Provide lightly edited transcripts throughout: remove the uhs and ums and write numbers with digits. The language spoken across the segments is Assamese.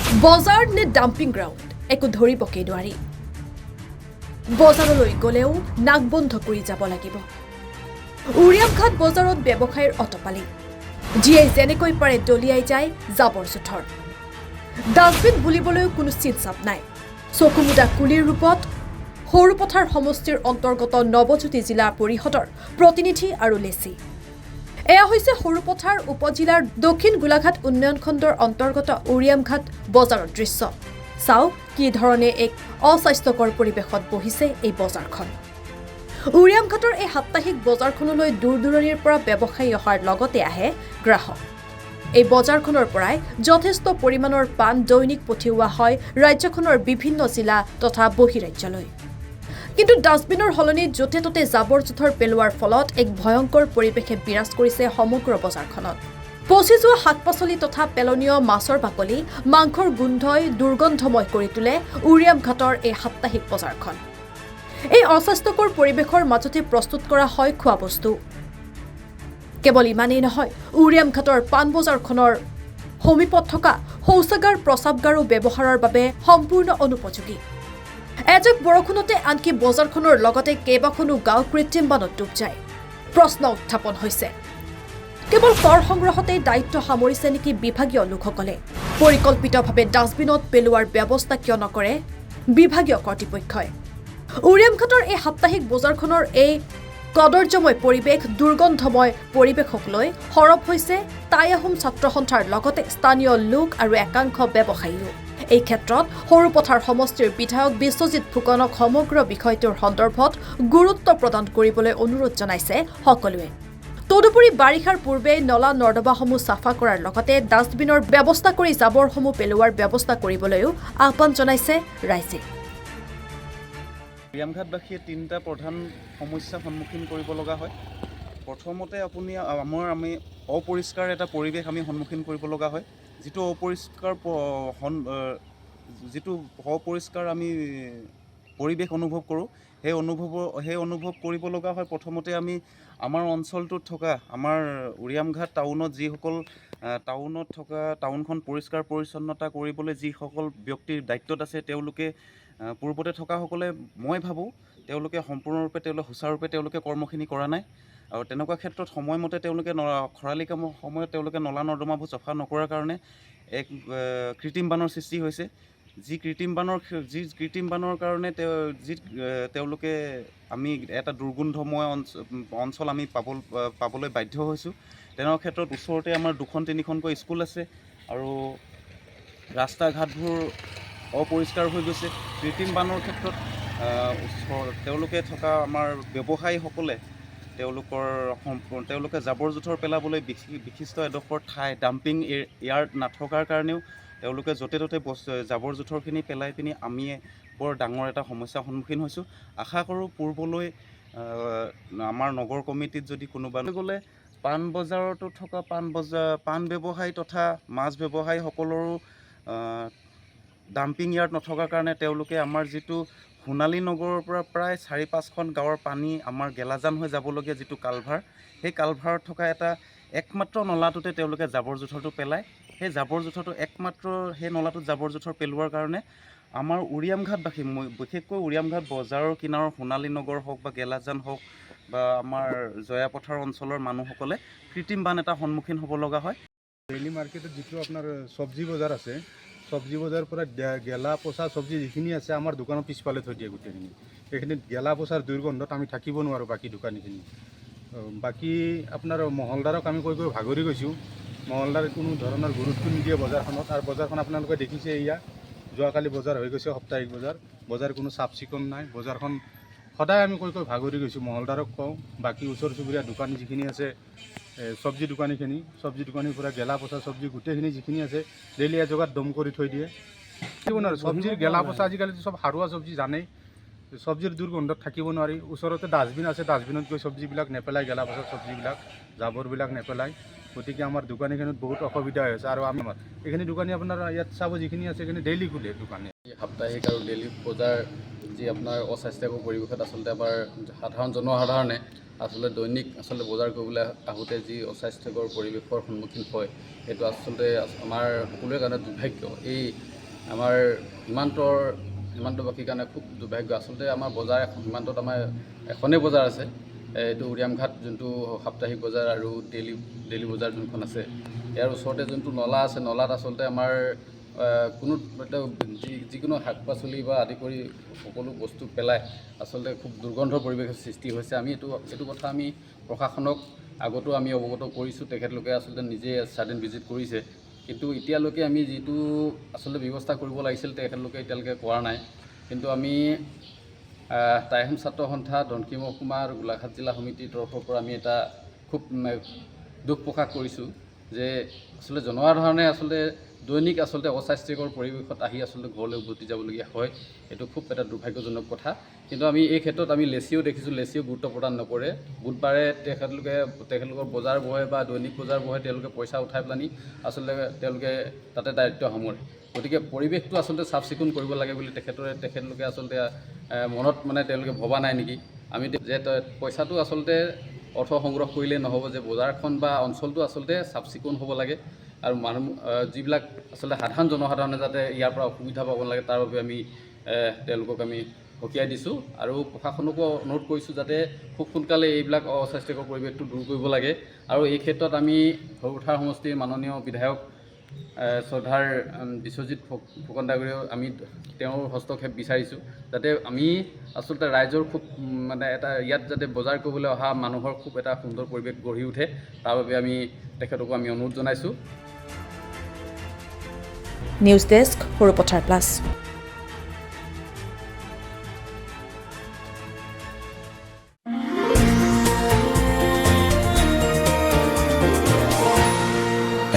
বজাৰ নে ডাম্পিং গ্ৰাউণ্ড একো ধৰিবকে নোৱাৰি। বজাৰলৈ গ'লেও নাক বন্ধ কৰি যাব লাগিব। উৰিয়ামঘাট বজাৰত ব্যৱসায়ৰ অটপালি, যিয়ে যেনেকৈ পাৰে দলিয়াই যায় জাবৰ জোথৰ। ডাষ্টবিন বুলিবলৈও কোনো চিন-চাপ নাই। চকুমুদা কুলিৰ ৰূপত সৰুপথাৰ সমষ্টিৰ অন্তৰ্গত নৱজ্যোতি জিলা পৰিষদৰ প্ৰতিনিধি আৰু লেচি। এয়া হৈছে সৰুপথাৰ উপজিলাৰ দক্ষিণ গোলাঘাট উন্নয়ন খণ্ডৰ অন্তৰ্গত উৰিয়ামঘাট বজাৰৰ দৃশ্য। চাওক কি ধৰণে এক অস্বাস্থ্যকৰ পৰিৱেশত বহিছে এই বজাৰখন। উৰিয়ামঘাটৰ এই সাপ্তাহিক বজাৰখনলৈ দূৰ দূৰণিৰ পৰা ব্যৱসায়ী অহাৰ লগতে আহে গ্ৰাহক। এই বজাৰখনৰ পৰাই যথেষ্ট পৰিমাণৰ পাণ দৈনিক পঠিওৱা হয় ৰাজ্যখনৰ বিভিন্ন জিলা তথা বহিৰাজ্যলৈ। কিন্তু ডাষ্টবিনৰ সলনি য'তে ত'তে জাবৰ জোথৰ পেলোৱাৰ ফলত এক ভয়ংকৰ পৰিৱেশে বিৰাজ কৰিছে সমগ্ৰ বজাৰখনত। পচি যোৱা শাক পাচলি তথা পেলনীয় মাছৰ বাকলি, মাংসৰ গোন্ধই দুৰ্গন্ধময় কৰি তোলে উৰিয়ামঘাটৰ এই সাপ্তাহিক বজাৰখন। এই অস্বাস্থ্যকৰ পৰিৱেশৰ মাজতে প্ৰস্তুত কৰা হয় খোৱা বস্তু। কেৱল ইমানেই নহয়, উৰিয়ামঘাটৰ পাণ বজাৰখনৰ সমীপত থকা শৌচাগাৰ প্ৰস্ৰাৱগাৰো ব্যৱহাৰৰ বাবে সম্পূৰ্ণ অনুপযোগী। এজাক বৰষুণতে আনকি বজাৰখনৰ লগতে কেইবাখনো গাঁও কৃত্ৰিম বানত ডুব যায়। প্ৰশ্ন উত্থাপন হৈছে, কেৱল কৰ সংগ্ৰহতেই দায়িত্ব সামৰিছে নেকি বিভাগীয় লোকসকলে? পৰিকল্পিতভাৱে ডাষ্টবিনত পেলোৱাৰ ব্যৱস্থা কিয় নকৰে বিভাগীয় কৰ্তৃপক্ষই? উৰিয়ামঘাটৰ এই সাপ্তাহিক বজাৰখনৰ এই কদৰ্যময় পৰিৱেশ, দুৰ্গন্ধময় পৰিৱেশক লৈ সৰব হৈছে টাই আহোম ছাত্ৰ সন্থাৰ লগতে স্থানীয় লোক আৰু একাংশ ব্যৱসায়ীও। এই ক্ষেত্ৰত সৰুপথাৰ সমষ্টিৰ বিধায়ক বিশ্বজিৎ ফুকনক সমগ্ৰ বিষয়টোৰ সন্দৰ্ভত গুৰুত্ব প্ৰদান কৰিবলৈ অনুৰোধ জনাইছে সকলোৱে। তদুপৰি বাৰিষাৰ পূৰ্বে নলা নৰ্দমাসমূহ চাফা কৰাৰ লগতে ডাষ্টবিনৰ ব্যৱস্থা কৰি জাবৰসমূহ পেলোৱাৰ ব্যৱস্থা কৰিবলৈও আহ্বান জনাইছে ৰাইজে। উৰিয়ামঘাটবাসীয়ে তিনিটা প্ৰধান সমস্যাৰ সন্মুখীন কৰিব লগা হয়। প্ৰথমতে আমি অপৰিষ্কাৰ এটা পৰিৱেশ আমি সন্মুখীন কৰিব লগা হয়। যিটো অপৰিষ্কাৰ আমি পৰিৱেশ অনুভৱ কৰোঁ, সেই অনুভৱ কৰিব লগা হয়। প্ৰথমতে আমি আমাৰ অঞ্চলটোত থকা আমাৰ উৰিয়ামঘাট টাউনখন পৰিষ্কাৰ পৰিচ্ছন্নতা কৰিবলৈ যিসকল ব্যক্তিৰ দায়িত্বত আছে, তেওঁলোকে পূৰ্বতে থকাসকলে মই ভাবোঁ তেওঁলোকে সম্পূৰ্ণৰূপে সুচাৰুৰূপে কৰ্মখিনি কৰা নাই। আৰু তেনেকুৱা ক্ষেত্ৰত সময়মতে তেওঁলোকে খৰালি কামৰ সময়ত তেওঁলোকে নলা নৰ্দমাবোৰ চাফা নকৰাৰ কাৰণে এক কৃত্ৰিম বানৰ সৃষ্টি হৈছে। যি কৃত্ৰিম বানৰ কাৰণে তেওঁলোকে আমি এটা দুৰ্গন্ধময় অঞ্চল আমি পাবলৈ বাধ্য হৈছোঁ। তেনেকুৱা ক্ষেত্ৰত ওচৰতে আমাৰ 2-3খনকৈ স্কুল আছে আৰু ৰাস্তা ঘাটবোৰ অপৰিষ্কাৰ হৈ গৈছে। কৃত্ৰিম বানৰ ক্ষেত্ৰত তেওঁলোকে থকা আমাৰ ব্যৱসায়ীসকলে তেওঁলোকে জাবৰ জোথৰ পেলাবলৈ বিশিষ্ট এডোখৰ ঠাই ডাম্পিং ইয়াৰ্ড নথকাৰ কাৰণেও তেওঁলোকে য'তে ত'তে জাবৰ জোথৰখিনি পেলাই পিনি আমি বৰ ডাঙৰ এটা সমস্যাৰ সন্মুখীন হৈছোঁ। আশা কৰোঁ পূৰ্বলৈ আমাৰ নগৰ কমিটিত যদি কোনোবা গ'লে পাণ বজাৰতো থকা পাণ ব্যৱসায়ী তথা মাছ ব্যৱসায়ীসকলৰো ডাম্পিং ইয়াৰ্ড নথকাৰ কাৰণে তেওঁলোকে আমাৰ যিটো সোণালী নগৰৰ পৰা প্ৰায় 4-5খন গাঁৱৰ পানী আমাৰ গেলাজান হৈ যাবলগীয়া যিটো কালভাৰ, সেই কালভাৰত থকা এটা একমাত্ৰ নলাটোতে তেওঁলোকে জাবৰ জোথৰটো পেলায়। সেই জাবৰ জোথৰটো সেই নলাটোত জাবৰ জোথৰ পেলোৱাৰ কাৰণে আমাৰ উৰিয়ামঘাটবাসী, বিশেষকৈ উৰিয়ামঘাট বজাৰৰ কিনাৰৰ সোণালী নগৰ হওক বা গেলাজান হওক বা আমাৰ জয়াপথাৰ অঞ্চলৰ মানুহসকলে কৃত্ৰিম বান এটা সন্মুখীন হ'ব লগা হয়। ডেইলি মাৰ্কেটত যিটো আপোনাৰ চব্জি বজাৰ আছে, চব্জি বজাৰৰ পৰা গেলা পচা চব্জি যিখিনি আছে আমাৰ দোকানৰ পিছফালে থৈ দিয়ে গোটেইখিনি। সেইখিনিত গেলা পচাৰ দুৰ্গন্ধত আমি থাকিব নোৱাৰোঁ বাকী দোকানীখিনি। বাকী আপোনাৰ মহলদাৰক আমি কৈ ভাগৰি গৈছোঁ। মহলদাৰে কোনো ধৰণৰ গুৰুত্ব নিদিয়ে বজাৰখনত। আৰু বজাৰখন আপোনালোকে দেখিছে, এয়া যোৱাকালি বজাৰ হৈ গৈছে, সাপ্তাহিক বজাৰ কোনো চাফ চিকুণ নাই। বজাৰখন সদায় আমি কৈ ভাগৰি গৈছোঁ। মহলদাৰক কওঁ, বাকী ওচৰ চুবুৰীয়া দোকানী যিখিনি আছে, চব্জি দোকানীৰ পৰা গেলা পচা চব্জি গোটেইখিনি যিখিনি আছে ডেইলি এজেগাত দম কৰি থৈ দিয়ে। চব্জিৰ গেলা পচা আজিকালিতো চব সাৰুৱা চব্জি জানেই, চব্জিৰ দুৰ্গন্ধত থাকিব নোৱাৰি। ওচৰতে ডাষ্টবিন আছে, ডাষ্টবিনত গৈ চব্জিবিলাক নেপেলাই, গেলা পচা চব্জিবিলাক জাবৰবিলাক নেপেলাই। গতিকে আমাৰ দোকানীখিনিত বহুত অসুবিধা হৈ আছে। আৰু এইখিনি দোকানী আপোনাৰ ইয়াত চাব যিখিনি আছে সেইখিনি ডেইলি খোলে দোকানী। সাপ্তাহিক আৰু ডেইলি বজাৰ যি আপোনাৰ অস্বাস্থ্যকৰ পৰিৱেশত আচলতে আমাৰ সাধাৰণ জনসাধাৰণে দৈনিক বজাৰ কৰিবলৈ আহোঁতে যি অস্বাস্থ্যকৰ পৰিৱেশৰ সন্মুখীন হয়, সেইটো আচলতে আমাৰ সকলোৰে কাৰণে দুৰ্ভাগ্য। এই আমাৰ সীমান্তবাসীৰ কাৰণে খুব দুৰ্ভাগ্য। আচলতে আমাৰ বজাৰ সীমান্তত আমাৰ এখনেই বজাৰ আছে, এইটো উৰিয়ামঘাট যোনটো সাপ্তাহিক বজাৰ আৰু ডেইলি বজাৰ যোনখন আছে, ইয়াৰ ওচৰতে যোনটো নলা আছে, নলাত আচলতে আমাৰ কোনো যিকোনো শাক পাচলি বা আদি কৰি সকলো বস্তু পেলাই আচলতে খুব দুৰ্গন্ধৰ পৰিৱেশৰ সৃষ্টি হৈছে। আমি এইটো কথা আমি প্ৰশাসনক আগতো আমি অৱগত কৰিছোঁ, তেখেতলোকে আচলতে নিজে ছাডেন ভিজিট কৰিছে, কিন্তু এতিয়ালৈকে আমি যিটো আচলতে ব্যৱস্থা কৰিব লাগিছিল তেখেতলোকে এতিয়ালৈকে কৰা নাই। কিন্তু আমি টাই আহোম ছাত্ৰ সন্থা, ধনশিৰি মহকুমা আৰু গোলাঘাট জিলা সমিতিৰ তৰফৰ পৰা আমি এটা খুব দুখ প্ৰকাশ কৰিছোঁ যে আচলতে জনসাধাৰণে আচলতে দৈনিক আচলতে অস্বাস্থ্যকৰ পৰিৱেশত আহি আচলতে ঘৰলৈ উভতি যাবলগীয়া হয়। এইটো খুব এটা দুৰ্ভাগ্যজনক কথা। কিন্তু আমি এই ক্ষেত্ৰত আমি লেচিও দেখিছোঁ, লেচিও গুৰুত্ব প্ৰদান নকৰে। বুধবাৰে তেখেতলোকৰ বজাৰ বহে বা দৈনিক বজাৰ বহে, তেওঁলোকে পইচা উঠাই পেলানি আচলতে তেওঁলোকে তাতে দায়িত্ব সামৰে। গতিকে পৰিৱেশটো আচলতে চাফ চিকুণ কৰিব লাগে বুলি তেখেতলোকে আচলতে মনত তেওঁলোকে ভবা নাই নেকি? আমি যে পইচাটো আচলতে অৰ্থ সংগ্ৰহ কৰিলেই নহ'ব, যে বজাৰখন বা অঞ্চলটো আচলতে চাফ চিকুণ হ'ব লাগে আৰু যিবিলাক আচলতে সাধাৰণ জনসাধাৰণে যাতে ইয়াৰ পৰা অসুবিধা পাব নালাগে তাৰ বাবে আমি তেওঁলোকক আমি সকীয়াই দিছোঁ আৰু প্ৰশাসনকো অনুৰোধ কৰিছোঁ যাতে খুব সোনকালে এইবিলাক অস্বাস্থ্যকৰ পৰিৱেশটো দূৰ কৰিব লাগে। আৰু এই ক্ষেত্ৰত আমি সৰুপথাৰ সমষ্টিৰ মাননীয় বিধায়ক শ্ৰদ্ধাৰ বিশ্বজিৎ ফুকন ডাঙৰীয়াও আমি তেওঁৰ হস্তক্ষেপ বিচাৰিছোঁ, যাতে আমি আচলতে ৰাইজৰ খুব এটা ইয়াত যাতে বজাৰ কৰিবলৈ অহা মানুহৰ খুব এটা সুন্দৰ পৰিৱেশ গঢ়ি উঠে, তাৰ বাবে আমি তেখেতকো আমি অনুৰোধ জনাইছোঁ। News desk, Sarupathar plus.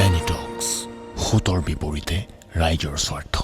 এনিটক্স, সুতৰ বিপৰীতে ৰাইজৰ স্বাৰ্থ।